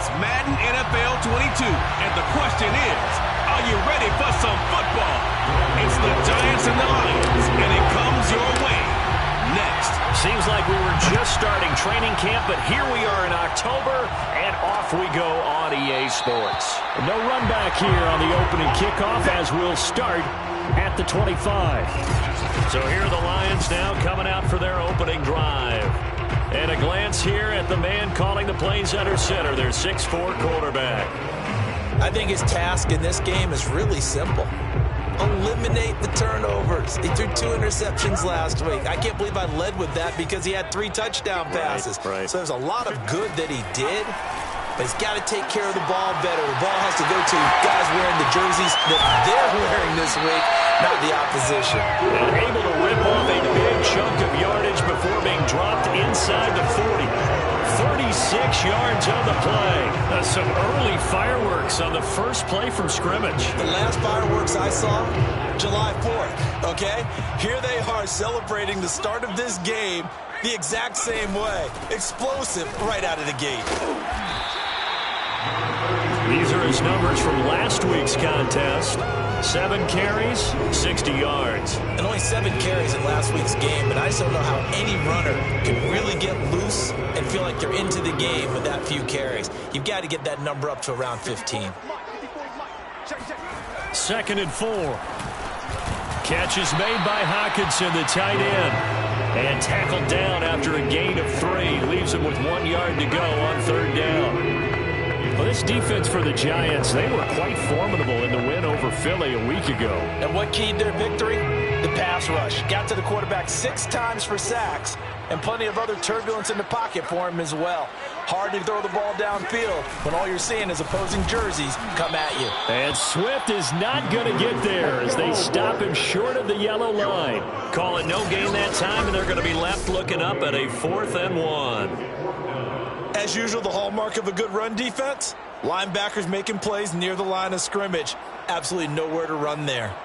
It's Madden NFL 22, and the question is, are you ready for some football? It's the Giants and the Lions, and it comes your way next. Seems like we were just starting training camp, but here we are in October, and off we go on EA Sports. No run back here on the opening kickoff as we'll start at the 25. So here are the Lions now coming out for their opening drive. And a glance here at the man calling the plays under center, their 6'4" quarterback. I think his task in this game is really simple. Eliminate the turnovers. He threw 2 interceptions last week. I can't believe I led with that because he had 3 touchdown passes. Right. So there's a lot of good that he did, but he's got to take care of the ball better. The ball has to go to guys wearing the jerseys that they're wearing this week, not the opposition. And able to rip off a big chunk of yardage before being dropped inside the 40. 36 yards on the play. Some early fireworks on the first play from scrimmage. The last fireworks I saw, July 4th, okay? Here they are celebrating the start of this game the exact same way. Explosive right out of the gate. These are his numbers from last week's contest. 7 carries, 60 yards. And only 7 carries in last week's game, but I just don't know how any runner can really get loose and feel like they're into the game with that few carries. You've got to get that number up to around 15. 2nd and 4. Catch is made by Hockenson, the tight end. And tackled down after a gain of 3. Leaves him with 1 yard to go on 3rd down. Well, this defense for the Giants, they were quite formidable in the win over Philly a week ago. And what keyed their victory? The pass rush. Got to the quarterback 6 times for sacks, and plenty of other turbulence in the pocket for him as well. Hard to throw the ball downfield when all you're seeing is opposing jerseys come at you. And Swift is not going to get there as they stop him short of the yellow line. Call it no gain that time, and they're going to be left looking up at a 4th and 1. As usual, the hallmark of a good run defense, linebackers making plays near the line of scrimmage. Absolutely nowhere to run there.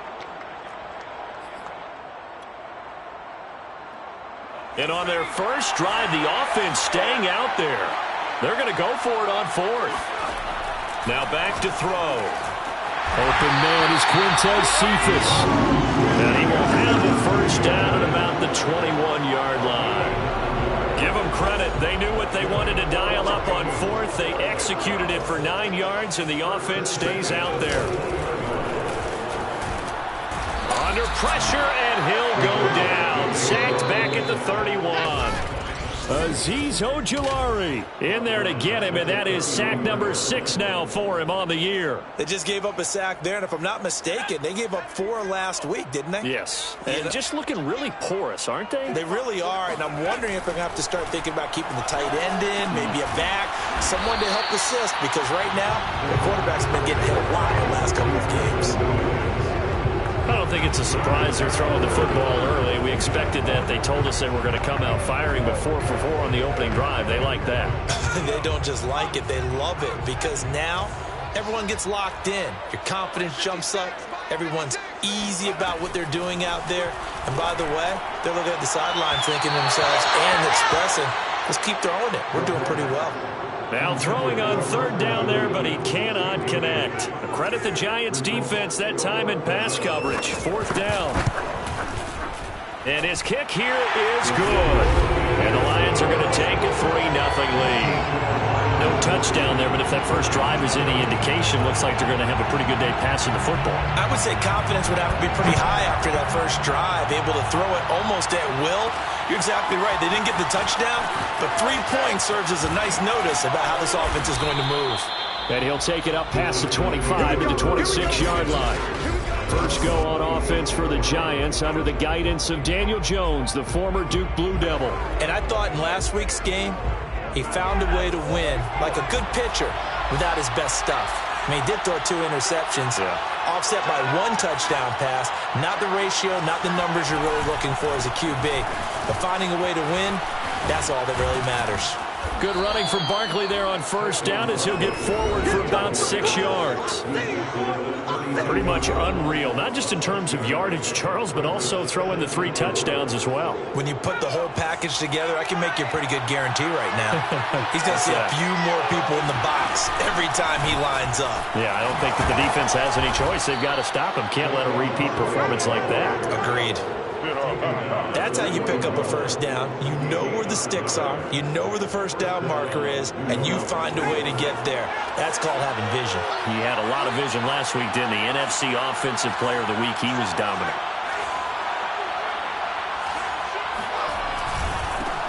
And on their first drive, the offense staying out there. They're going to go for it on 4th. Now back to throw. Open man is Quintez Cephas. And he will have a first down at about the 21-yard line. Give them credit. They knew what they wanted to dial up on 4th. They executed it for 9 yards, and the offense stays out there. Under pressure, and he'll go down. Sacked back at the 31. Azeez Ojulari in there to get him, and that is sack number 6 now for him on the year. They just gave up a sack there, and if I'm not mistaken, they gave up 4 last week, didn't they? Yes, and just looking really porous, aren't they? They really are, and I'm wondering if they're going to have to start thinking about keeping the tight end in, maybe a back, someone to help assist, because right now, the quarterback's been getting hit a lot in the last couple of games. I don't think it's a surprise they're throwing the football early. We expected that. They told us they were going to come out firing, but 4 for 4 on the opening drive. They like that. They don't just like it, they love it, because now everyone gets locked in. Your confidence jumps up. Everyone's easy about what they're doing out there. And by the way, they're looking at the sideline thinking to themselves and expressing, let's keep throwing it. We're doing pretty well. Now throwing on 3rd down there, but he cannot connect. Credit the Giants defense that time in pass coverage. 4th down. And his kick here is good. And the Lions are going to take a 3-0 lead. No touchdown there, but if that first drive is any indication, looks like they're going to have a pretty good day passing the football. I would say confidence would have to be pretty high after that first drive, able to throw it almost at will. You're exactly right. They didn't get the touchdown, but 3 points serves as a nice notice about how this offense is going to move. And he'll take it up past the 25 to the 26-yard line. First go on offense for the Giants under the guidance of Daniel Jones, the former Duke Blue Devil. And I thought in last week's game, he found a way to win, like a good pitcher, without his best stuff. I mean, he did throw 2 interceptions, offset by 1 touchdown pass. Not the ratio, not the numbers you're really looking for as a QB. But finding a way to win, That's all that really matters. Good running from Barkley there on first down as he'll get forward for about 6 yards. Pretty much unreal, not just in terms of yardage, Charles, but also throw in the 3 touchdowns as well. When you put the whole package together, I can make you a pretty good guarantee right now. He's going to see a few more people in the box every time he lines up. Yeah, I don't think that the defense has any choice. They've got to stop him. Can't let a repeat performance like that. Agreed. That's how you pick up a first down. You know where the sticks are. You know where the first down marker is, and you find a way to get there. That's called having vision. He had a lot of vision last week, didn't he? NFC Offensive Player of the Week. He was dominant.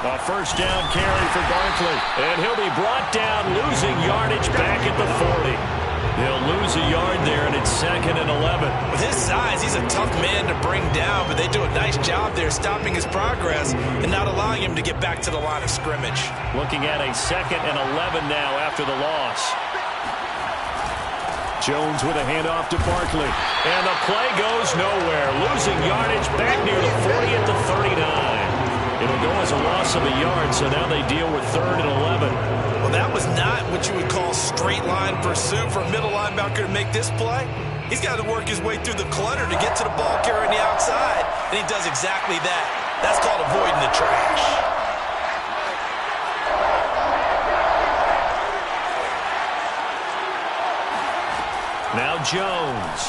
A first down carry for Barkley. And he'll be brought down, losing yardage back at the 40. He'll lose a yard there, and it's 2nd and 11. With his size, he's a tough man to bring down, but they do a nice job there stopping his progress and not allowing him to get back to the line of scrimmage. Looking at a 2nd and 11 now after the loss. Jones with a handoff to Barkley. And the play goes nowhere. Losing yardage back near the 40 at the 39. It'll go as a loss of a yard, so now they deal with 3rd and 11. Well, that was not what you would call straight line pursuit for a middle linebacker to make this play. He's got to work his way through the clutter to get to the ball carrier on the outside, and he does exactly that. That's called avoiding the trash. Now Jones.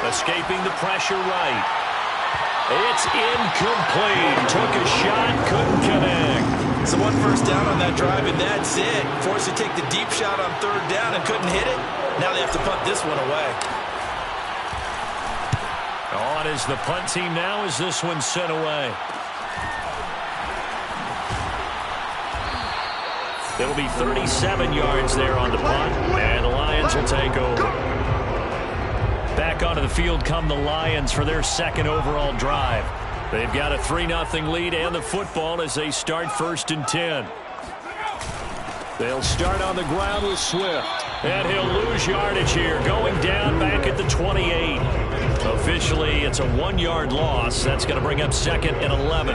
Escaping the pressure right. It's incomplete. Took a shot, couldn't connect. So 1 first down on that drive, and that's it. Forced to take the deep shot on 3rd down and couldn't hit it. Now they have to punt this one away. On is the punt team now as this one's sent away. It'll be 37 yards there on the punt, and the Lions will take over. Back onto the field come the Lions for their 2nd overall drive. They've got a 3-0 lead and the football as they start 1st and 10. They'll start on the ground with Swift. And he'll lose yardage here, going down back at the 28. Officially, it's a 1-yard loss. That's going to bring up 2nd and 11.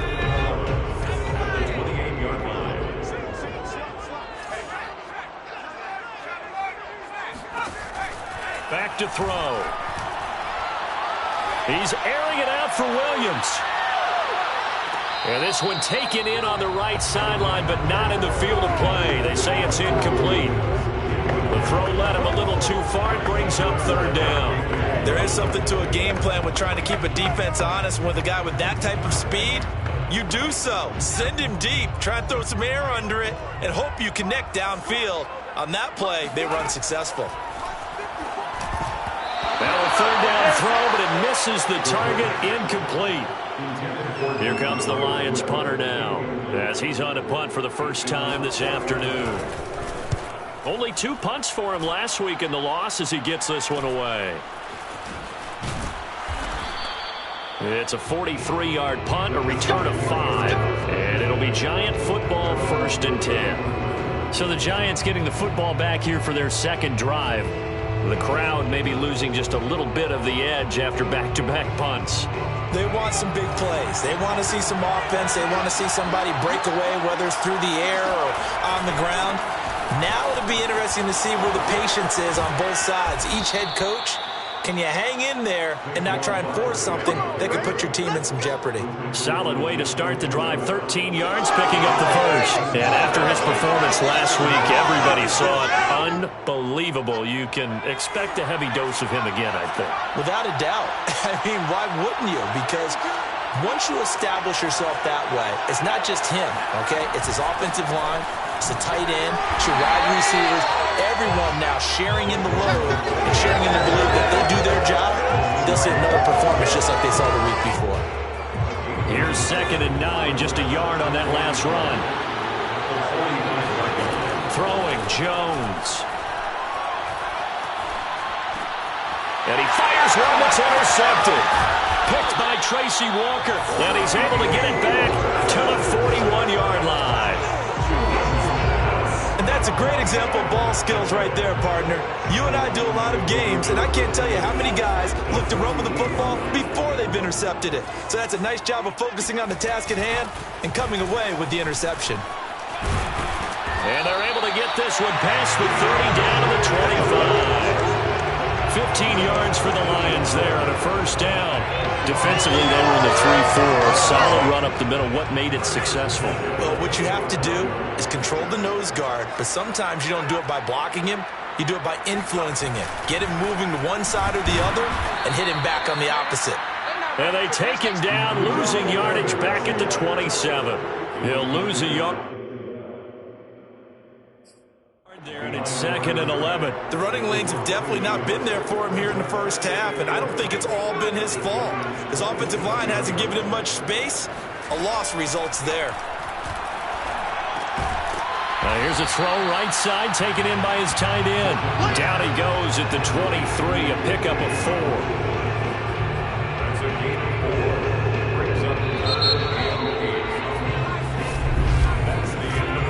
Back to throw. He's airing it out for Williams. And this one taken in on the right sideline, but not in the field of play. They say it's incomplete. The throw led him a little too far. It brings up 3rd down. There is something to a game plan with trying to keep a defense honest. With a guy with that type of speed, you do so. Send him deep. Try and throw some air under it and hope you connect downfield. On that play, they run successful. Now a 3rd down throw, but it misses the target. Incomplete. Here comes the Lions punter now as he's on a punt for the first time this afternoon. Only 2 punts for him last week in the loss as he gets this one away. It's a 43-yard punt, a return of 5, and it'll be Giant football 1st and 10. So the Giants getting the football back here for their 2nd drive. The crowd may be losing just a little bit of the edge after back-to-back punts. They want some big plays. They want to see some offense. They want to see somebody break away, whether it's through the air or on the ground. Now it'll be interesting to see where the patience is on both sides. Each head coach, can you hang in there and not try and force something that could put your team in some jeopardy? Solid way to start the drive. 13 yards, picking up the first. And after his performance last week, everybody saw it. Unbelievable. You can expect a heavy dose of him again, I think. Without a doubt. I mean, why wouldn't you? Because once you establish yourself that way, it's not just him, okay? It's his offensive line. It's the tight end. It's your wide receivers. Everyone now sharing in the load and sharing in the belief that they do their job. They'll see another performance just like they saw the week before. Here's 2nd and 9, just a yard on that last run. Throwing Jones. And he fires one that's intercepted. Picked by Tracy Walker. And he's able to get it back to the 41-yard line. And that's a Great example of ball skills right there, partner. You and I do a lot of games, and I can't tell you how many guys look to run with the football before they've intercepted it. So that's a nice job of focusing on the task at hand and coming away with the interception. And they're able to get this one past the 30 down to the 25. 15 yards for the Lions there on a first down. Defensively, they were in the 3-4. Solid run up the middle. What made it successful? Well, what you have to do is control the nose guard, but sometimes you don't do it by blocking him. You do it by influencing him. Get him moving to one side or the other and hit him back on the opposite. And they take him down, losing yardage back at the 27. He'll lose a yard there, and it's 2nd and 11. The running lanes have definitely not been there for him here in the first half, and I don't think it's all been his fault. His offensive line hasn't given him much space. A loss results there. Here's a throw right side, taken in by his tight end. Down he goes at the 23, a pickup of 4.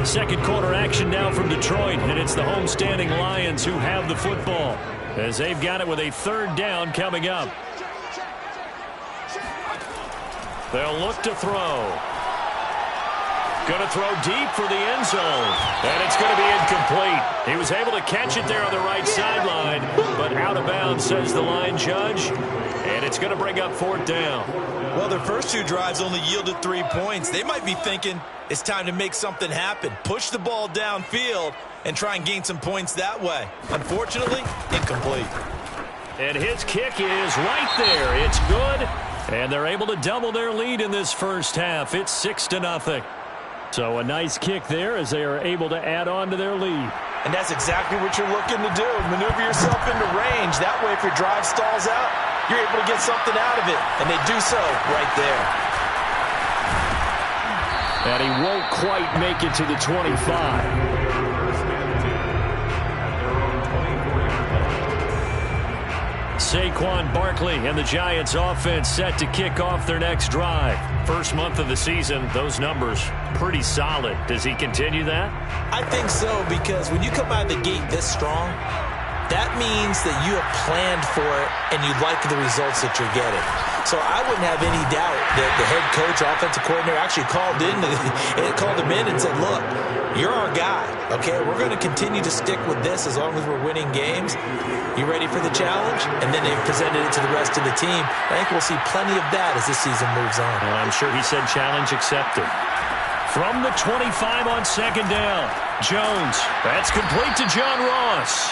Second quarter action now from Detroit, and it's the homestanding Lions who have the football as they've got it with a 3rd down coming up. They'll look to throw. Going to throw deep for the end zone, and it's going to be incomplete. He was able to catch it there on the right sideline, but out of bounds, says the line judge, and it's going to bring up 4th down. Well, their first 2 drives only yielded 3 points. They might be thinking it's time to make something happen. Push the ball downfield and try and gain some points that way. Unfortunately, incomplete. And his kick is right there. It's good, and they're able to double their lead in this first half. It's 6-0. So a nice kick there as they are able to add on to their lead. And that's exactly what you're looking to do. Maneuver yourself into range. That way, if your drive stalls out, you're able to get something out of it. And they do so right there. And he won't quite make it to the 25. Saquon Barkley and the Giants offense set to kick off their next drive. First month of the season, those numbers pretty solid. Does he continue that? I think so, because when you come out of the gate this strong, that means that you have planned for it and you like the results that you're getting. So I wouldn't have any doubt that the head coach, offensive coordinator, actually called him in and said, look, you're our guy, okay? We're going to continue to stick with this as long as we're winning games. You ready for the challenge? And then they presented it to the rest of the team. I think we'll see plenty of that as this season moves on. Well, I'm sure he said challenge accepted. From the 25 on 2nd down, Jones. That's complete to John Ross.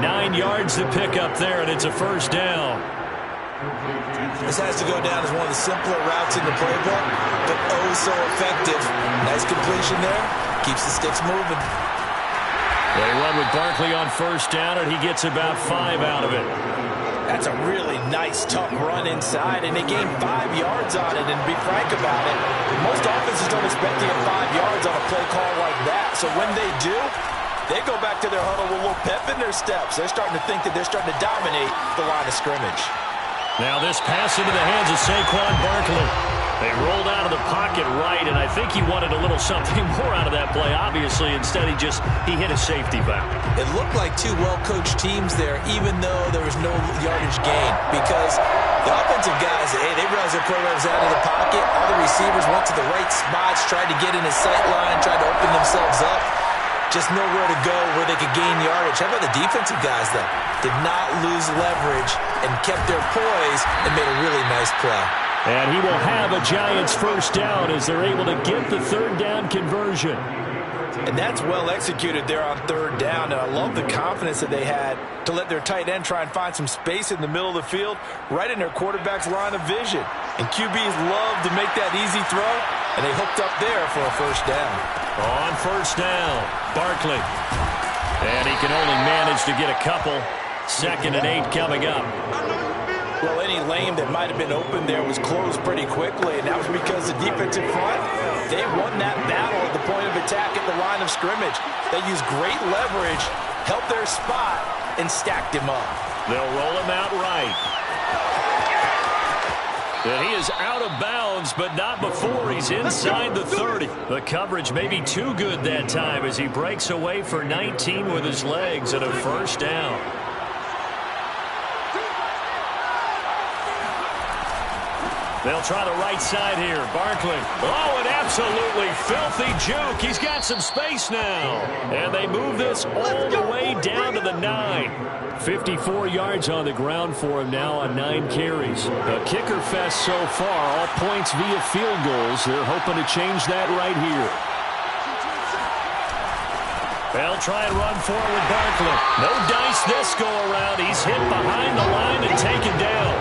9 yards to pick up there, and it's a first down. This has to go down as one of the simpler routes in the playbook, but oh so effective. Nice completion there. Keeps the sticks moving. They run with Barkley on first down, and he gets about 5 out of it. That's a really nice, tough run inside, and they gain 5 yards on it. And to be frank about it, most offenses don't expect to get 5 yards on a play call like that. So when they do, they go back to their huddle with a little pep in their steps. They're starting to think that they're starting to dominate the line of scrimmage. Now this pass into the hands of Saquon Barkley. They rolled out of the pocket right, and I think he wanted a little something more out of that play, obviously. Instead, he hit a safety back. It looked like 2 well-coached teams there, even though there was no yardage gain, because the offensive guys, hey, they realized their quarterback was out of the pocket. All the receivers went to the right spots, tried to get in his sight line, tried to open themselves up. Just nowhere to go where they could gain yardage. How about the defensive guys, though? Did not lose leverage and kept their poise and made a really nice play. And he will have a Giants first down as they're able to get the 3rd down conversion. And that's well executed there on 3rd down. And I love the confidence that they had to let their tight end try and find some space in the middle of the field, right in their quarterback's line of vision. And QBs love to make that easy throw, and they hooked up there for a first down. On first down, Barkley. And he can only manage to get a couple. 2nd and 8 coming up. Well, any lane that might have been open there was closed pretty quickly, and that was because the defensive front, they won that battle at the point of attack at the line of scrimmage. They used great leverage, held their spot, and stacked him up. They'll roll him out right. And he is out of bounds, but not before he's inside the 30. The coverage may be too good that time as he breaks away for 19 with his legs and a first down. They'll try the right side here. Barkley. Oh, an absolutely filthy juke. He's got some space now. And they move this all the way down to the 9. 54 yards on the ground for him now on 9 carries. A kicker fest so far. All points via field goals. They're hoping to change that right here. They'll try and run forward with Barkley. No dice this go around. He's hit behind the line and taken down.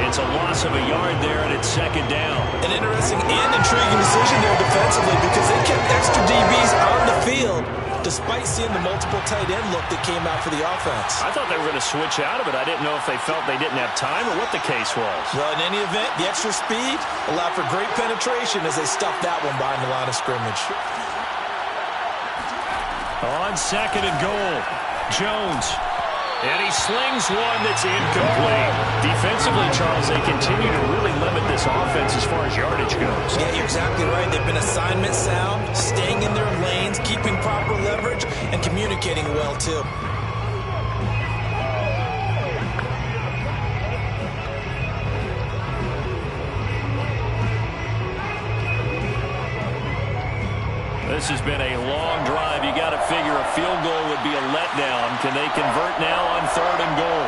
It's a loss of a yard there, and it's second down. An interesting and intriguing decision there defensively because they kept extra DBs on the field despite seeing the multiple tight end look that came out for the offense. I thought they were going to switch out of it. I didn't know if they felt they didn't have time or what the case was. Well, in any event, the extra speed allowed for great penetration as they stuffed that one behind the line of scrimmage. On second and goal, Jones. And he slings one that's incomplete. Defensively, Charles, they continue to really limit this offense as far as yardage goes. Yeah, you're exactly right. They've been assignment sound, staying in their lanes, keeping proper leverage, and communicating well, too. This has been a long drive. You got to figure a field goal would be a letdown. Can they convert now on third and goal?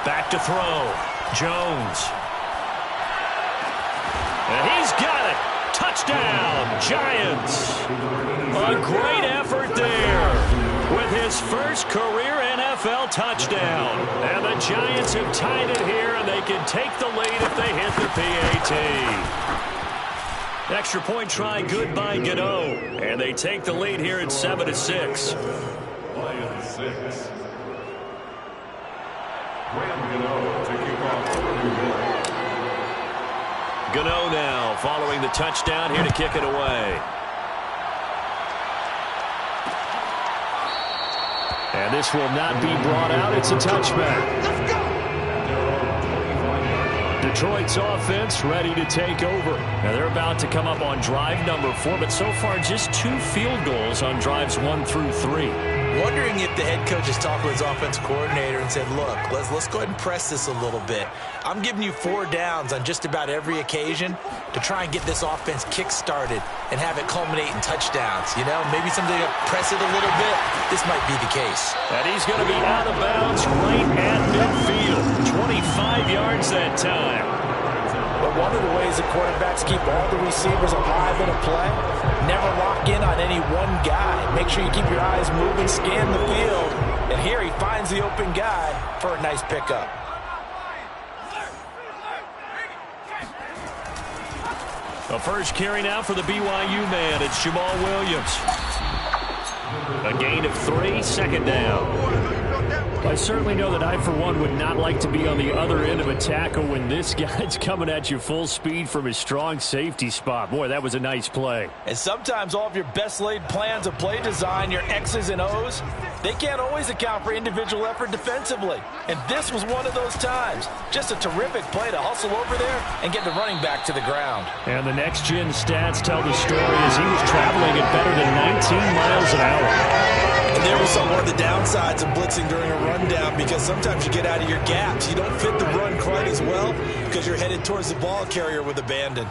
Back to throw. Jones. And he's got it. Touchdown, Giants. A great effort there with his first career NFL touchdown. And the Giants have tied it here, and they can take the lead if they hit the PAT. Extra point try good by Gano. And they take the lead here at 7-6. Lions 6. Gano to kick off. Gano now following the touchdown here to kick it away. And this will not be brought out. It's a touchback. Let's go. Detroit's offense ready to take over. Now they're about to come up on drive number 4, but so far just 2 field goals on drives 1 through 3. Wondering if the head coach has talked with his offense coordinator and said, look, let's go ahead and press this a little bit. I'm giving you 4 downs on just about every occasion to try and get this offense kick-started and have it culminate in touchdowns. You know, maybe something to press it a little bit. This might be the case. And he's going to be out of bounds right at midfield. 25 yards that time. But one of the ways the quarterbacks keep all the receivers alive in a play, never lock in on any one guy. Make sure you keep your eyes moving, scan the field. And here he finds the open guy for a nice pickup. The first carry now for the BYU man. It's Jamal Williams. A gain of 3, second down. I certainly know that I, for one, would not like to be on the other end of a tackle when this guy's coming at you full speed from his strong safety spot. Boy, that was a nice play. And sometimes all of your best laid plans of play design, your X's and O's, they can't always account for individual effort defensively. And this was one of those times. Just a terrific play to hustle over there and get the running back to the ground. And the next-gen stats tell the story as he was traveling at better than 19 miles an hour. And there was one of the downsides of blitzing during a rundown because sometimes you get out of your gaps. You don't fit the run quite as well because you're headed towards the ball carrier with abandon.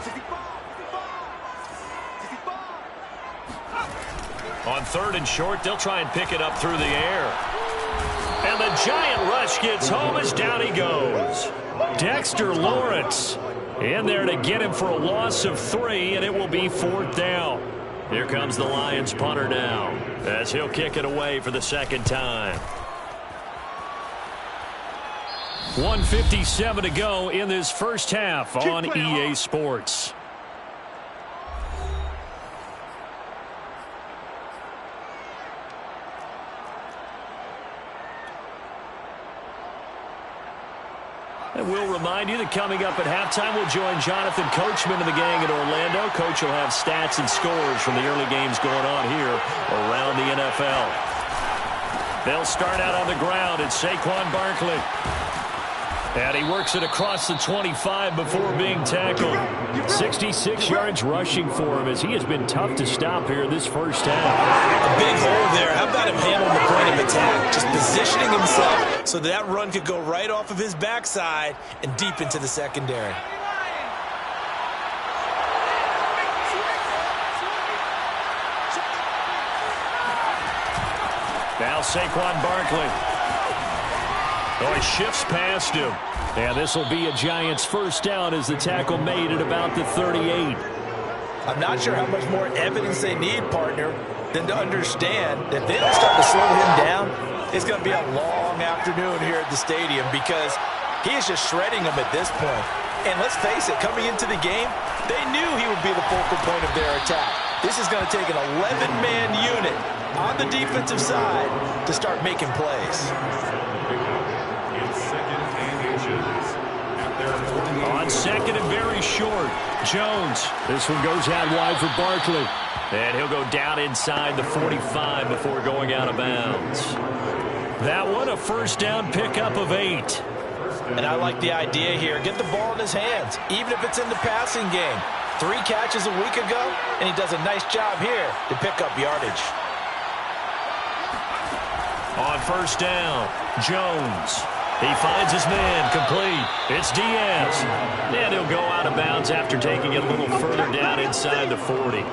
On third and short, they'll try and pick it up through the air. And the giant rush gets home as down he goes. Dexter Lawrence in there to get him for a loss of 3, and it will be 4th down. Here comes the Lions punter now as he'll kick it away for the second time. 1:57 to go in this first half on EA Sports. And we'll remind you that coming up at halftime, we'll join Jonathan Coachman and the gang in Orlando. Coach will have stats and scores from the early games going on here around the NFL. They'll start out on the ground. It's Saquon Barkley. And he works it across the 25 before being tackled. 66 yards rushing for him as he has been tough to stop here this first half. A big hole there. How about him handling the point of attack? Just positioning himself so that run could go right off of his backside and deep into the secondary. Now Saquon Barkley. Oh, he shifts past him. And this will be a Giants first down as the tackle made at about the 38. I'm not sure how much more evidence they need, partner, than to understand that if they don't start to slow him down, it's going to be a long afternoon here at the stadium because he is just shredding them at this point. And let's face it, coming into the game, they knew he would be the focal point of their attack. This is going to take an 11-man unit on the defensive side to start making plays. On second and very short, Jones. This one goes out wide for Barkley. And he'll go down inside the 45 before going out of bounds. That one, a first down pickup of 8. And I like the idea here. Get the ball in his hands, even if it's in the passing game. 3 catches a week ago, and he does a nice job here to pick up yardage. On first down, Jones. He finds his man, complete. It's Diaz. And he'll go out of bounds after taking it a little further down inside the 40.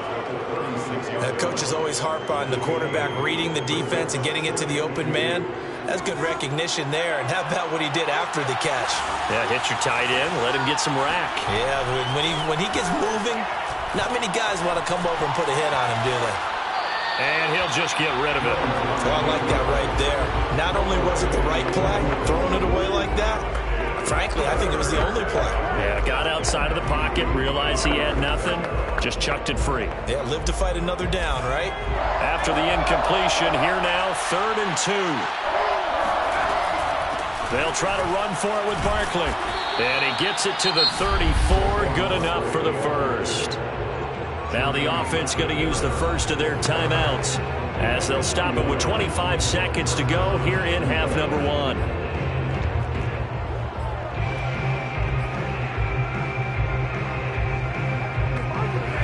Coaches always harp on the quarterback reading the defense and getting it to the open man. That's good recognition there. And how about what he did after the catch? Yeah, hit your tight end, let him get some rack. Yeah, when he gets moving, not many guys want to come over and put a hit on him, do they? And he'll just get rid of it. Well, I like that right there. Not only was it the right play, throwing it away like that, frankly, I think it was the only play. Yeah, got outside of the pocket, realized he had nothing, just chucked it free. Yeah, live to fight another down, right? After the incompletion, here now, 3rd and 2. They'll try to run for it with Barkley. And he gets it to the 34, good enough for the first. Now the offense going to use the first of their timeouts as they'll stop it with 25 seconds to go here in half number 1.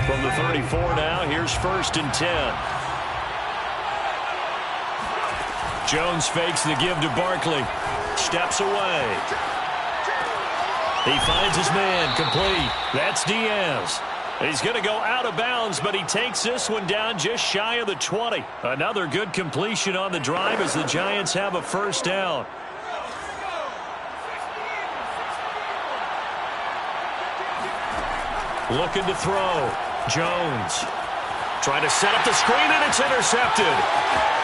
From the 34 now, here's 1st and 10. Jones fakes the give to Barkley. Steps away. He finds his man, complete. That's Diaz. He's going to go out of bounds, but he takes this one down just shy of the 20. Another good completion on the drive as the Giants have a first down. Looking to throw. Jones. Trying to set up the screen, and it's intercepted.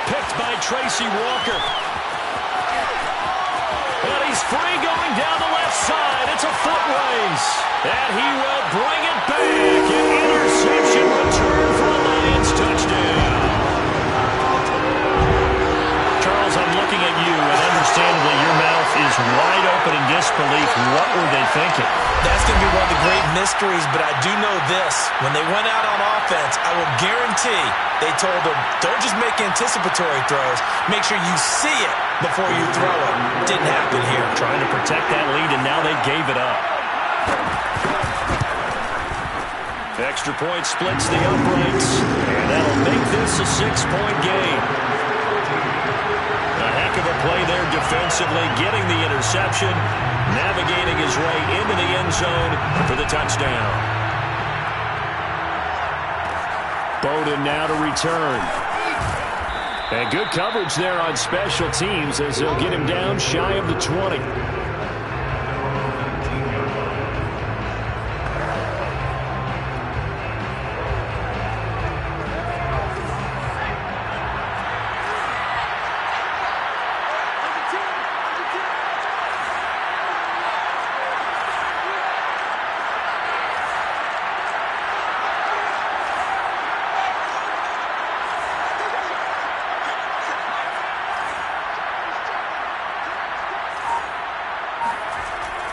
Picked by Tracy Walker. And he's free going down the left side. It's a foot race. And he will bring it back. An interception return for a Lions touchdown. Charles, I'm looking at you, and understandably your mouth is wide open in disbelief. What were they thinking? That's going to be one of the great mysteries, but I do know this. When they went out on offense, I will guarantee they told them, don't just make anticipatory throws. Make sure you see it before you throw it. Didn't happen here. Trying to protect that lead, and now they gave it up. Extra point splits the uprights, and that'll make this a 6-point game. A heck of a play there defensively, getting the interception, navigating his way into the end zone for the touchdown. Bowden now to return. And good coverage there on special teams as they'll get him down shy of the 20.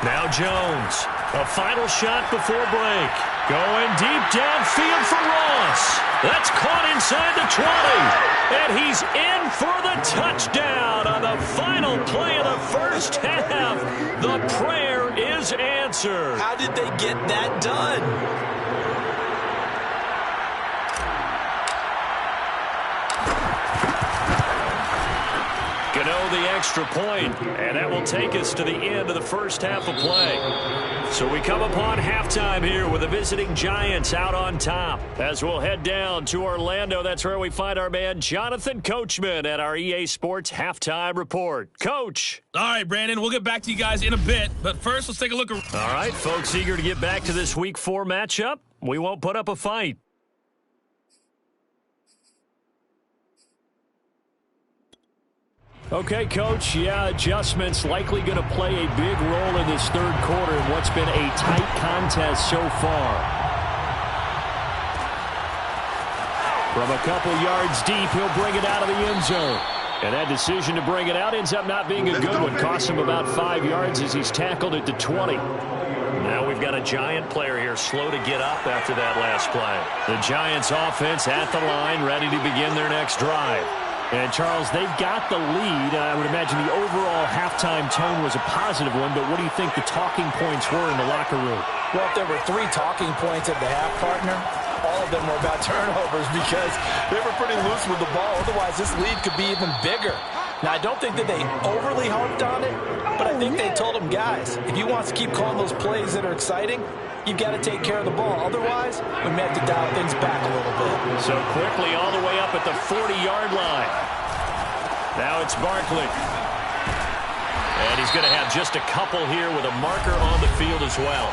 Now Jones. A final shot before break. Going deep downfield for Ross. That's caught inside the 20. And he's in for the touchdown on the final play of the first half. The prayer is answered. How did they get that done? Gano the extra point, and that will take us to the end of the first half of play. So we come upon halftime here with the visiting Giants out on top. As we'll head down to Orlando, that's where we find our man Jonathan Coachman at our EA Sports Halftime Report. Coach. All right, Brandon, we'll get back to you guys in a bit, but first let's take a look. All right, folks, eager to get back to this Week 4 matchup. We won't put up a fight. Okay, Coach, adjustments likely going to play a big role in this third quarter in what's been a tight contest so far. From a couple yards deep, he'll bring it out of the end zone. And that decision to bring it out ends up not being a good one. Costs him about 5 yards as he's tackled at the 20. Now we've got a Giant player here slow to get up after that last play. The Giants offense at the line, ready to begin their next drive. And, Charles, they've got the lead. I would imagine the overall halftime tone was a positive one, but what do you think the talking points were in the locker room? Well, if there were 3 talking points at the half, partner, all of them were about turnovers because they were pretty loose with the ball. Otherwise, this lead could be even bigger. Now, I don't think that they overly harped on it, but I think they told them, guys, if you want to keep calling those plays that are exciting, you've got to take care of the ball. Otherwise, we may have to dial things back a little bit. So quickly all the way up at the 40-yard line. Now it's Barkley. And he's going to have just a couple here with a marker on the field as well.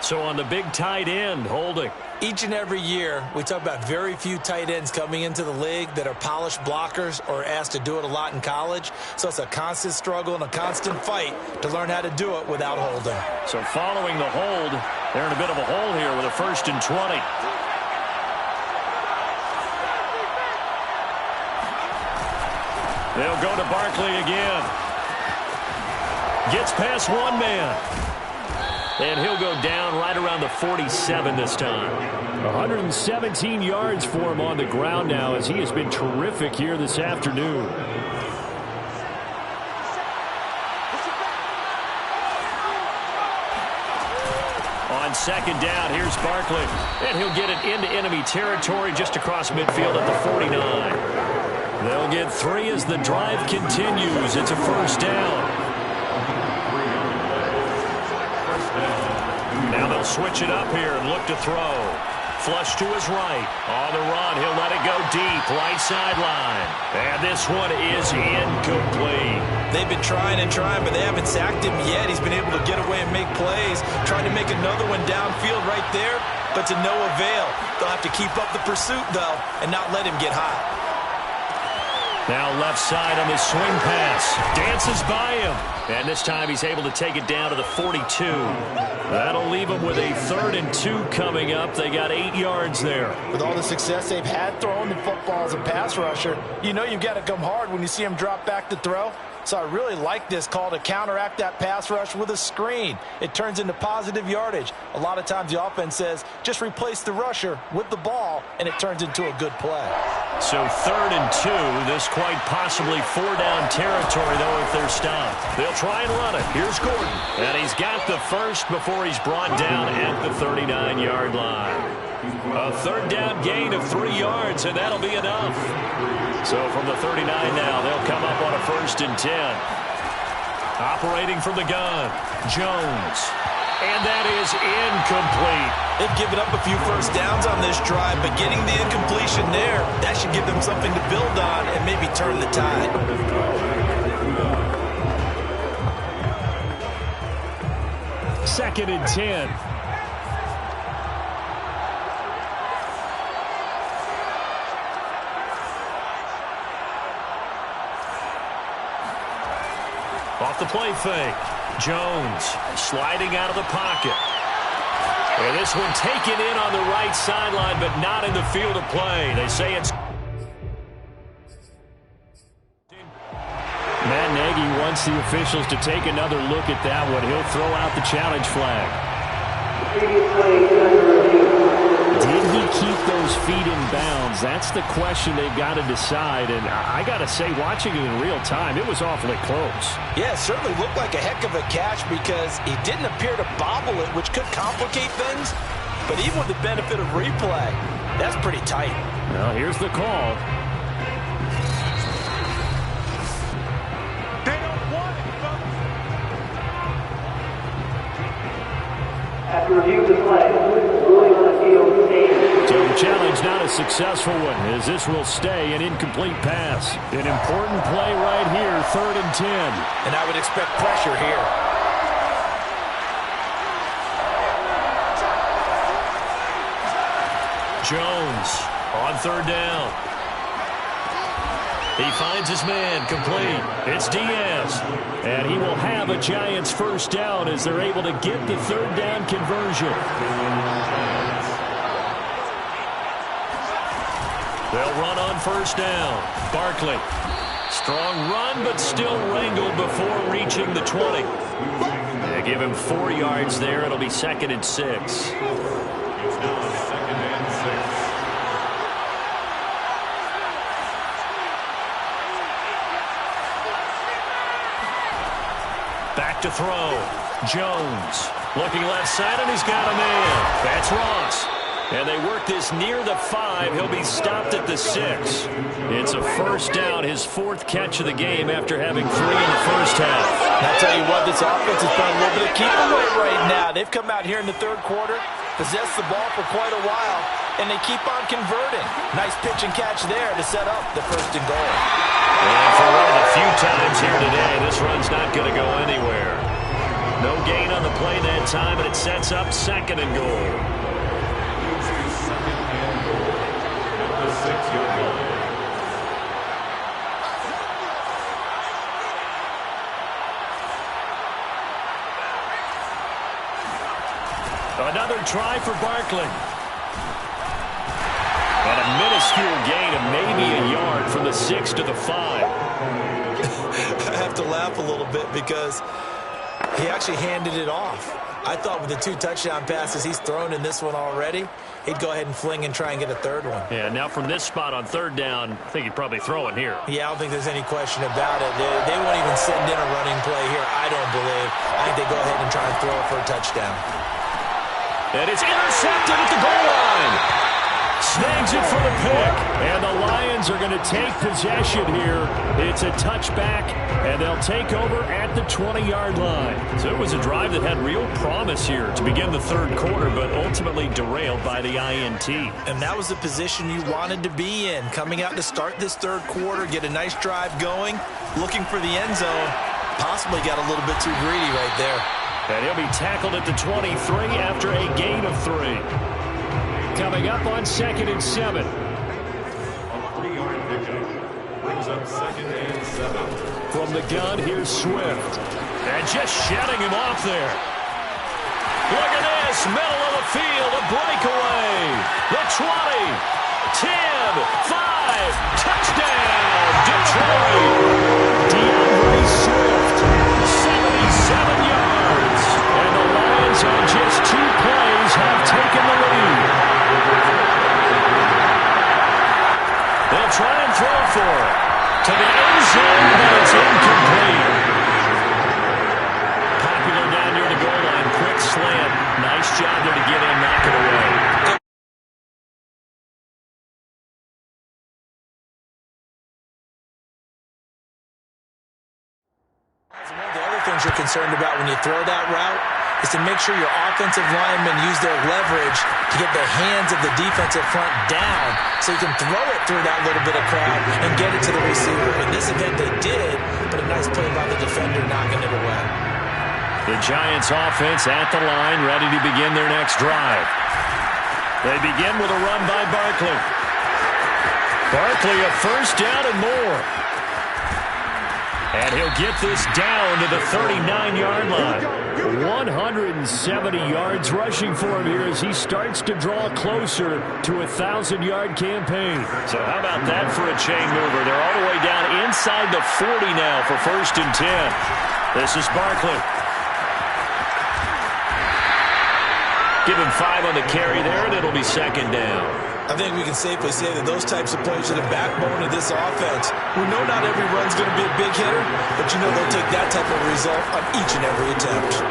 So on the big tight end, holding. Each and every year, we talk about very few tight ends coming into the league that are polished blockers or asked to do it a lot in college. So it's a constant struggle and a constant fight to learn how to do it without holding. So following the hold, they're in a bit of a hole here with a 1st and 20. They'll go to Barkley again. Gets past one man. And he'll go down right around the 47 this time. 117 yards for him on the ground now as he has been terrific here this afternoon. On 2nd down, here's Barkley. And he'll get it into enemy territory just across midfield at the 49. They'll get 3 as the drive continues. It's a 1st down. Now they'll switch it up here and look to throw. Flush to his right. On the run, he'll let it go deep. Right sideline. And this one is incomplete. They've been trying and trying, but they haven't sacked him yet. He's been able to get away and make plays. Trying to make another one downfield right there, but to no avail. They'll have to keep up the pursuit, though, and not let him get hot. Now left side on this swing pass. Dances by him. And this time he's able to take it down to the 42. That'll leave him with a 3rd and 2 coming up. They got 8 yards there. With all the success they've had throwing the football as a pass rusher, you know you've got to come hard when you see him drop back to throw. So I really like this call to counteract that pass rush with a screen. It turns into positive yardage. A lot of times the offense says, just replace the rusher with the ball, and it turns into a good play. So 3rd and 2. This quite possibly 4-down territory, though, if they're stopped. They'll try and run it. Here's Gordon. And he's got the first before he's brought down at the 39-yard line. A 3rd down gain of 3 yards, and that'll be enough. So from the 39 now, they'll come up on a 1st and 10. Operating from the gun, Jones. And that is incomplete. They've given up a few 1st downs on this drive, but getting the incompletion there, that should give them something to build on and maybe turn the tide. 2nd and 10. Off the play fake. Jones sliding out of the pocket. And this one taken in on the right sideline, but not in the field of play. They say it's wants the officials to take another look at that one. He'll throw out the challenge flag. Did he keep those feet in bounds? That's the question they've got to decide. And I got to say, watching it in real time, it was awfully close. Yeah, it certainly looked like a heck of a catch because he didn't appear to bobble it, which could complicate things. But even with the benefit of replay, that's pretty tight. Well, here's the call. They don't want it, folks. After review of the play, ruling on the field stands. So the challenge not a successful one, as this will stay an incomplete pass. An important play right here, 3rd and 10. And I would expect pressure here. Jones on 3rd down. He finds his man complete. It's Diaz. And he will have a Giants 1st down as they're able to get the 3rd down conversion. They'll run on 1st down. Barkley. Strong run, but still wrangled before reaching the 20. They give him 4 yards there. It'll be 2nd and 6. Back to throw. Jones looking left side, and he's got a man. That's Ross. And they work this near the 5. He'll be stopped at the 6. It's a 1st down, his 4th catch of the game after having 3 in the 1st half. And I'll tell you what, this offense has playing a little bit of keep away right now. They've come out here in the 3rd quarter, possessed the ball for quite a while, and they keep on converting. Nice pitch and catch there to set up the 1st and goal. And for one of the few times here today, this run's not going to go anywhere. No gain on the play that time, and it sets up 2nd and goal. Another try for Barkley. And a minuscule gain of maybe a yard from the 6 to the 5. I have to laugh a little bit because he actually handed it off. I thought with the 2 touchdown passes he's thrown in this one already, he'd go ahead and fling and try and get a 3rd one. Yeah, now from this spot on 3rd down, I think he'd probably throw it here. Yeah, I don't think there's any question about it. They won't even send in a running play here, I don't believe. I think they go ahead and try and throw it for a touchdown. And it's intercepted at the goal line. Snags it for the pick. And the Lions are going to take possession here. It's a touchback, and they'll take over at the 20-yard line. So it was a drive that had real promise here to begin the 3rd quarter, but ultimately derailed by the INT. And that was the position you wanted to be in. Coming out to start this 3rd quarter, get a nice drive going, looking for the end zone. Possibly got a little bit too greedy right there. And he'll be tackled at the 23 after a gain of 3. Coming up on 2nd and 7. On the 3-yard pickup. Brings up 2nd and 7. From the gun, here's Swift. And just shutting him off there. Look at this. Middle of the field. A breakaway. The 20. 10. 5. Touchdown. Detroit. DeAndre Swift. 77 yards. And the Lions on just 2 plays have taken the lead. They'll try and throw for it. To the end zone, but it's incomplete. Popular down near the goal line. Quick slant. Nice job there to get in, knock it away. One of the other things you're concerned about when you throw that route is to make sure your offensive linemen use their leverage to get the hands of the defensive front down so you can throw it through that little bit of crowd and get it to the receiver. In this event, they did, but a nice play by the defender knocking it away. The Giants offense at the line, ready to begin their next drive. They begin with a run by Barkley. Barkley a 1st down and more. And he'll get this down to the 39-yard line. 170 yards rushing for him here as he starts to draw closer to a 1,000-yard campaign. So how about that for a chain mover? They're all the way down inside the 40 now for 1st and 10. This is Barkley. Give him 5 on the carry there, and it'll be 2nd down. I think we can safely say that those types of plays are the backbone of this offense. We know not every run's going to be a big hitter, but you know they'll take that type of result on each and every attempt.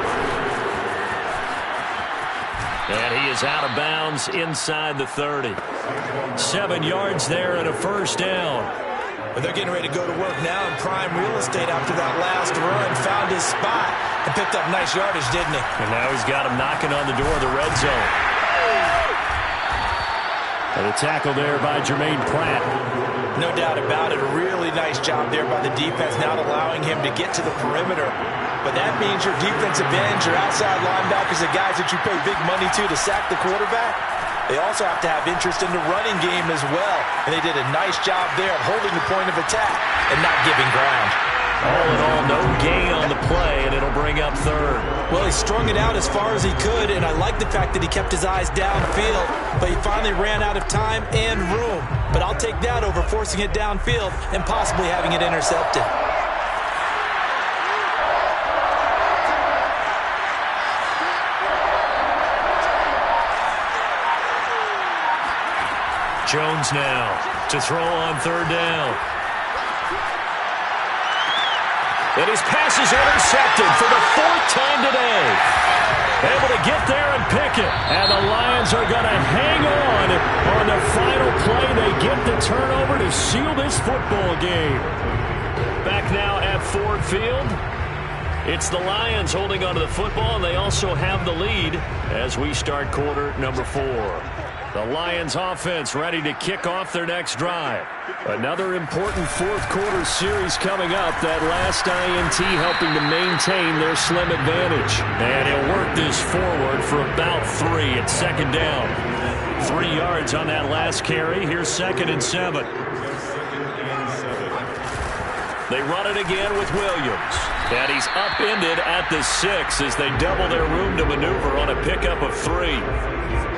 And he is out of bounds inside the 30. 7 yards there and a 1st down. But they're getting ready to go to work now in prime real estate after that last run. Found his spot and picked up nice yardage, didn't he? And now he's got him knocking on the door of the red zone. And a tackle there by Jermaine Pratt. No doubt about it. A really nice job there by the defense, not allowing him to get to the perimeter. But that means your defensive ends, your outside linebackers, the guys that you pay big money to sack the quarterback, they also have to have interest in the running game as well. And they did a nice job there of holding the point of attack and not giving ground. All in all, no gain on the play, and it'll bring up 3rd. Well, he strung it out as far as he could, and I like the fact that he kept his eyes downfield, but he finally ran out of time and room. But I'll take that over forcing it downfield and possibly having it intercepted. Jones now to throw on 3rd down. And his pass is intercepted for the 4th time today. Able to get there and pick it. And the Lions are going to hang on the final play. They get the turnover to seal this football game. Back now at Ford Field. It's the Lions holding onto the football, and they also have the lead as we start quarter number 4. The Lions offense ready to kick off their next drive. Another important 4th quarter series coming up. That last INT helping to maintain their slim advantage. And he'll work this forward for about 3 at 2nd down. 3 yards on that last carry. Here's 2nd and 7. They run it again with Williams. And he's upended at the 6 as they double their room to maneuver on a pickup of 3.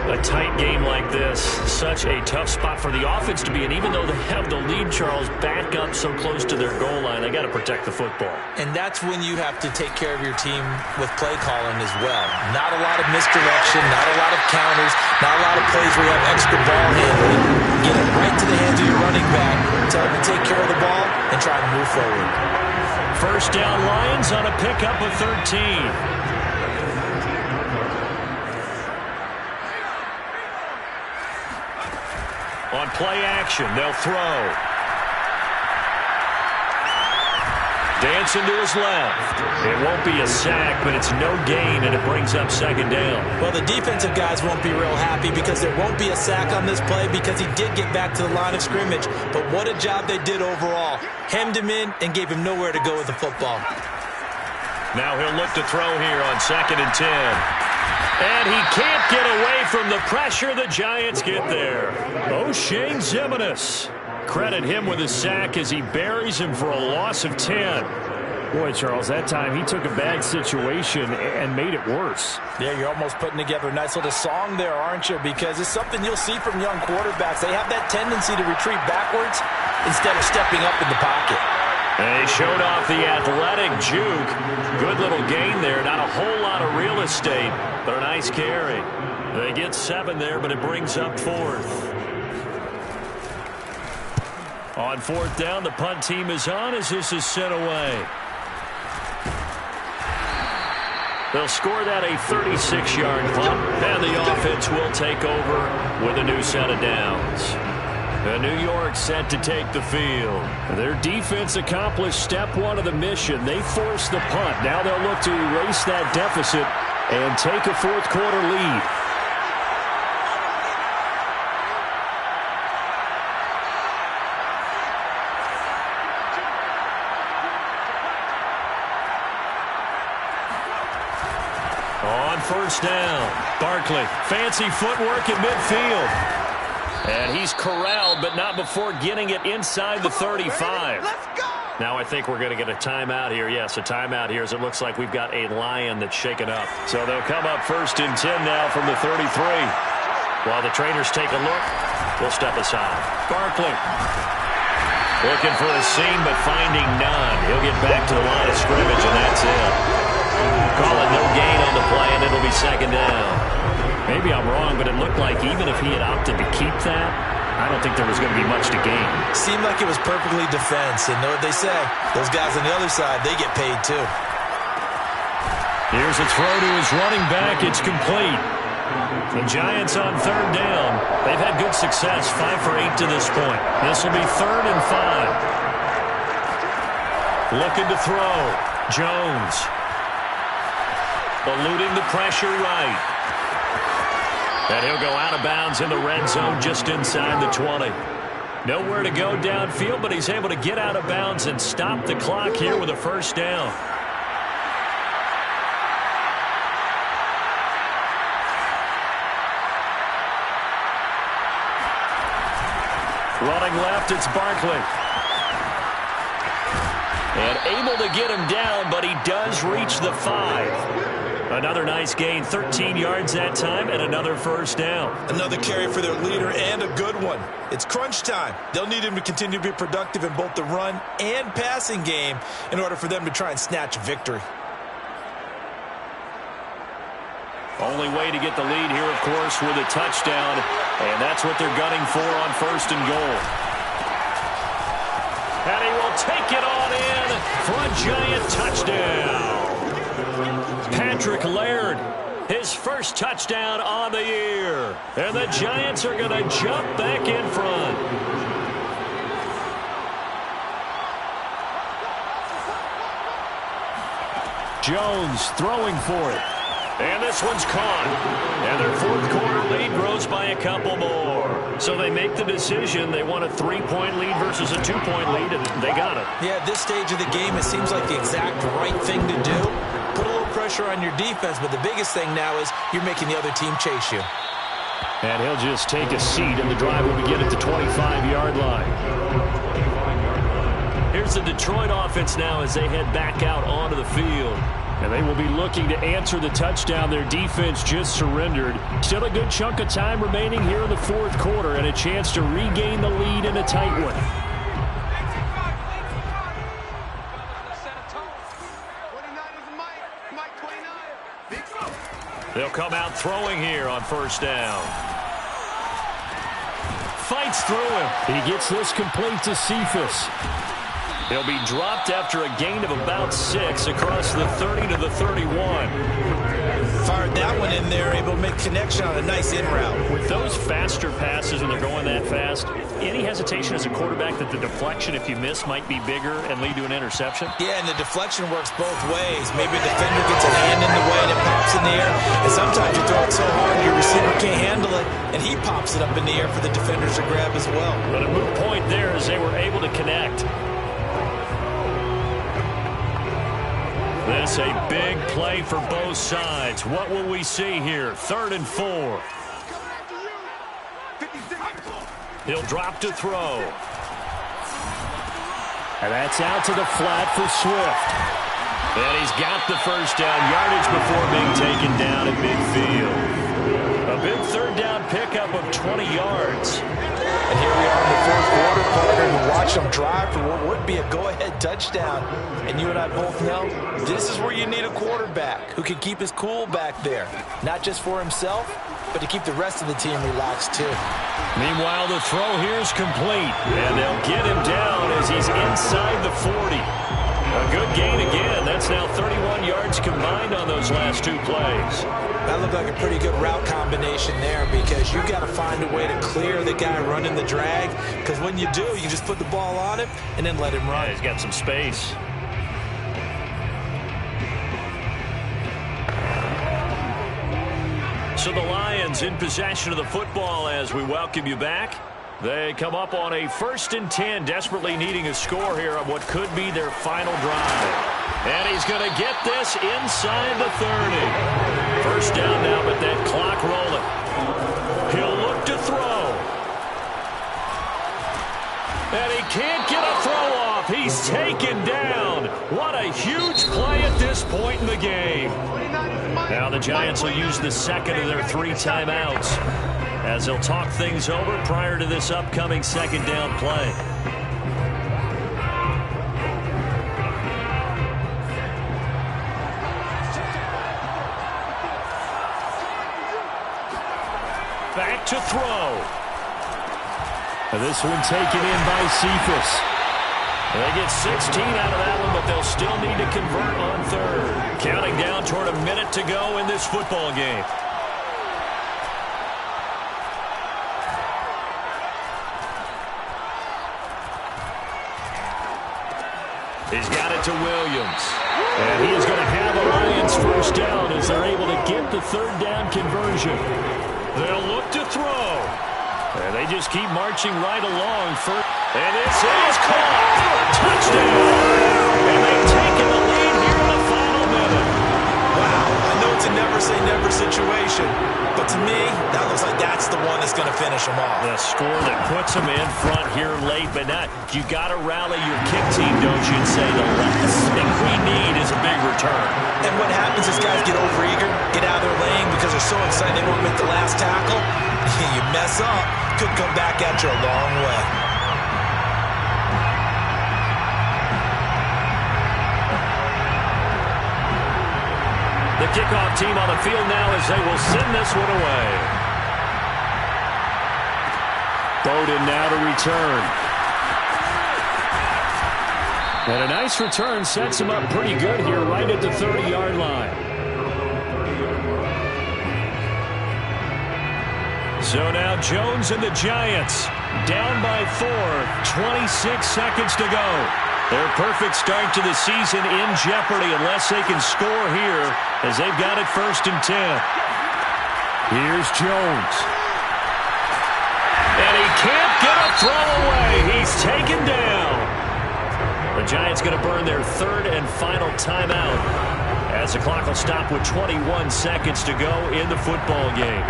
A tight game like this, such a tough spot for the offense to be in. Even though they have the lead, Charles, back up so close to their goal line, they got to protect the football. And that's when you have to take care of your team with play calling as well. Not a lot of misdirection, not a lot of counters, not a lot of plays where you have extra ball handling. Get it right to the hands of your running back, tell them to take care of the ball, and try to move forward. 1st down Lions on a pickup of 13. On play action, they'll throw. Dancing to his left. It won't be a sack, but it's no gain, and it brings up 2nd down. Well, the defensive guys won't be real happy because there won't be a sack on this play because he did get back to the line of scrimmage. But what a job they did overall. Hemmed him in and gave him nowhere to go with the football. Now he'll look to throw here on 2nd and 10. And he can't get away from the pressure. The Giants get there. O'Shane Ximines. Credit him with a sack as he buries him for a loss of 10. Boy, Charles, that time he took a bad situation and made it worse. Yeah, you're almost putting together a nice little song there, aren't you? Because it's something you'll see from young quarterbacks. They have that tendency to retreat backwards instead of stepping up in the pocket. And he showed off the athletic juke. Good little gain there. Not a whole lot of real estate, but a nice carry. They get 7 there, but it brings up 4th. On 4th down, the punt team is on as this is sent away. They'll score that a 36-yard punt, and the offense will take over with a new set of downs. New York set to take the field. Their defense accomplished step 1 of the mission. They forced the punt. Now they'll look to erase that deficit and take a 4th quarter lead. On 1st down, Barkley, fancy footwork in midfield. And he's corralled, but not before getting it inside the 35. Now I think we're going to get a timeout here. Yes, a timeout here as it looks like we've got a Lion that's shaken up. So they'll come up 1st and 10 now from the 33. While the trainers take a look, we'll step aside. Barkley looking for a seam but finding none. He'll get back to the line of scrimmage, and that's it. Call it no gain on the play, and it'll be 2nd down. Maybe I'm wrong, but it looked like even if he had opted to keep that, I don't think there was going to be much to gain. Seemed like it was perfectly defense. And know what they say? Those guys on the other side, they get paid too. Here's a throw to his running back. It's complete. The Giants on 3rd down. They've had good success, 5 for 8 to this point. This will be 3rd and 5. Looking to throw. Jones. Eluding the pressure right. And he'll go out of bounds in the red zone just inside the 20. Nowhere to go downfield, but he's able to get out of bounds and stop the clock here with a 1st down. Running left, it's Barkley. And able to get him down, but he does reach the 5. Another nice gain, 13 yards that time, and another 1st down. Another carry for their leader, and a good one. It's crunch time. They'll need him to continue to be productive in both the run and passing game in order for them to try and snatch a victory. Only way to get the lead here, of course, with a touchdown, and that's what they're gunning for on 1st and goal. And he will take it on in for a Giant touchdown. Patrick Laird, his first touchdown on the year. And the Giants are going to jump back in front. Jones throwing for it. And this one's caught. And their 4th quarter lead grows by a couple more. So they make the decision. They want a 3-point lead versus a 2-point lead, and they got it. Yeah, at this stage of the game, it seems like the exact right thing to do. Put a little pressure on your defense, but the biggest thing now is you're making the other team chase you. And he'll just take a seat, and the drive will begin at the 25-yard line. Here's the Detroit offense now as they head back out onto the field. And they will be looking to answer the touchdown their defense just surrendered. Still a good chunk of time remaining here in the 4th quarter and a chance to regain the lead in a tight one. They'll come out throwing here on 1st down. Fights through him. He gets this complete to Cephas. He'll be dropped after a gain of about 6 across the 30 to the 31. Fired that one in there, able to make connection on a nice in route. With those faster passes when they're going that fast, any hesitation as a quarterback that the deflection, if you miss, might be bigger and lead to an interception? Yeah, and the deflection works both ways. Maybe a defender gets a hand in the way and it pops in the air. And sometimes you throw it so hard your receiver can't handle it, and he pops it up in the air for the defenders to grab as well. But a moot point there as they were able to connect. This a big play for both sides. What will we see here? 3rd and 4. He'll drop to throw. And that's out to the flat for Swift. And he's got the 1st down yardage before being taken down at midfield. A big 3rd down pickup of 20 yards. And here we are in the 4th quarter, partner, and watch them drive for what would be a go-ahead touchdown. And you and I both know this is where you need a quarterback who can keep his cool back there. Not just for himself, but to keep the rest of the team relaxed too. Meanwhile, the throw here is complete. And they'll get him down as he's inside the 40. A good gain again. That's now 31 yards combined on those last 2 plays. That looked like a pretty good route combination there because you've got to find a way to clear the guy running the drag, because when you do, you just put the ball on him and then let him run. Yeah, he's got some space. So the Lions in possession of the football as we welcome you back. They come up on a 1st and 10, desperately needing a score here on what could be their final drive. And he's going to get this inside the 30. 1st down now, but that clock rolling. He'll look to throw. And he can't get a throw off. He he's taken down. What a huge play at this point in the game. Now the Giants will use the second of their 3 timeouts as they'll talk things over prior to this upcoming second down play. Back to throw. This one taken in by Cephas. They get 16 out of that one, but they'll still need to convert on third. Counting down toward a minute to go in this football game. He's got it to Williams. And he is going to have a Lions first down as they're able to get the third down conversion. They'll look to throw. And they just keep marching right along. And this is caught for a touchdown. And they've taken the lead here in the final minute. Wow, I know it's a never-say-never situation, but to me, that looks like that's the one that's going to finish them off. The score that puts them in front here late, but not. You got to rally your kick team, don't you, and say the last thing we need is a big return. And what happens is guys get overeager, get out of their lane because they're so excited they want to make the last tackle. You mess up, could come back at you a long way. The kickoff team on the field now as they will send this one away. Bowden now to return. And a nice return sets him up pretty good here right at the 30-yard line. So now Jones and the Giants down by 4, 26 seconds to go. Their perfect start to the season in jeopardy unless they can score here as they've got it 1st and 10. Here's Jones. And he can't get a throw away. He's taken down. The Giants going to burn their 3rd and final timeout as the clock will stop with 21 seconds to go in the football game.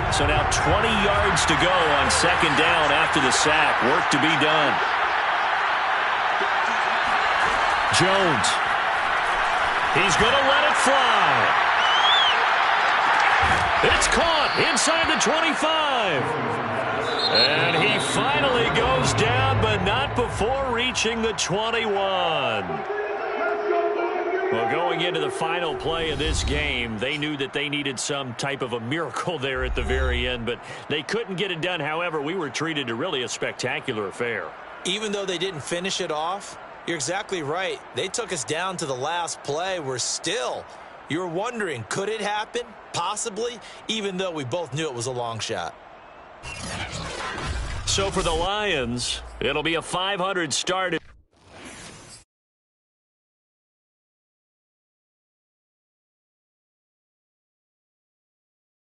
So now 20 yards to go on 2nd down after the sack. Work to be done. Jones. He's going to let it fly. It's caught inside the 25. And he finally goes down, but not before reaching the 21. Well, going into the final play of this game, they knew that they needed some type of a miracle there at the very end, but they couldn't get it done. However, we were treated to really a spectacular affair. Even though they didn't finish it off, you're exactly right. They took us down to the last play. You're wondering, could it happen? Possibly, even though we both knew it was a long shot. So for the Lions, it'll be a 500 start.